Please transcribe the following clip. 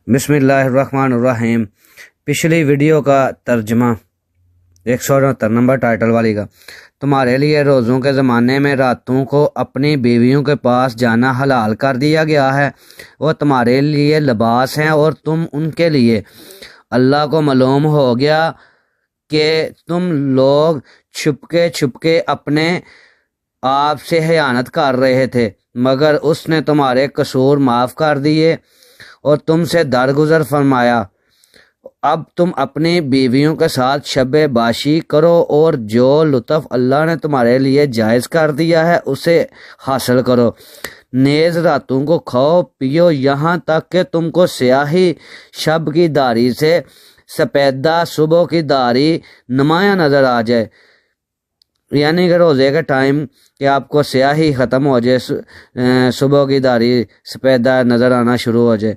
بسم اللہ الرحمن الرحیم۔ پچھلی ویڈیو کا ترجمہ 169 نمبر ٹائٹل والی کا۔ تمہارے لیے روزوں کے زمانے میں راتوں کو اپنی بیویوں کے پاس جانا حلال کر دیا گیا ہے۔ وہ تمہارے لیے لباس ہیں اور تم ان کے لیے۔ اللہ کو معلوم ہو گیا کہ تم لوگ چھپکے اپنے آپ سے خیانت کر رہے تھے، مگر اس نے تمہارے قصور معاف کر دیے اور تم سے درگزر فرمایا۔ اب تم اپنی بیویوں کے ساتھ شب باشی کرو اور جو لطف اللہ نے تمہارے لیے جائز کر دیا ہے اسے حاصل کرو۔ نیز راتوں کو کھاؤ پیو یہاں تک کہ تم کو سیاہی شب کی داڑھی سے سپیدہ صبح کی داڑھی نمایاں نظر آ جائے، یعنی کہ روزے کے ٹائم کہ آپ کو سیاہی ختم ہو جائے، صبح کی داڑھی سپیدہ نظر آنا شروع ہو جائے۔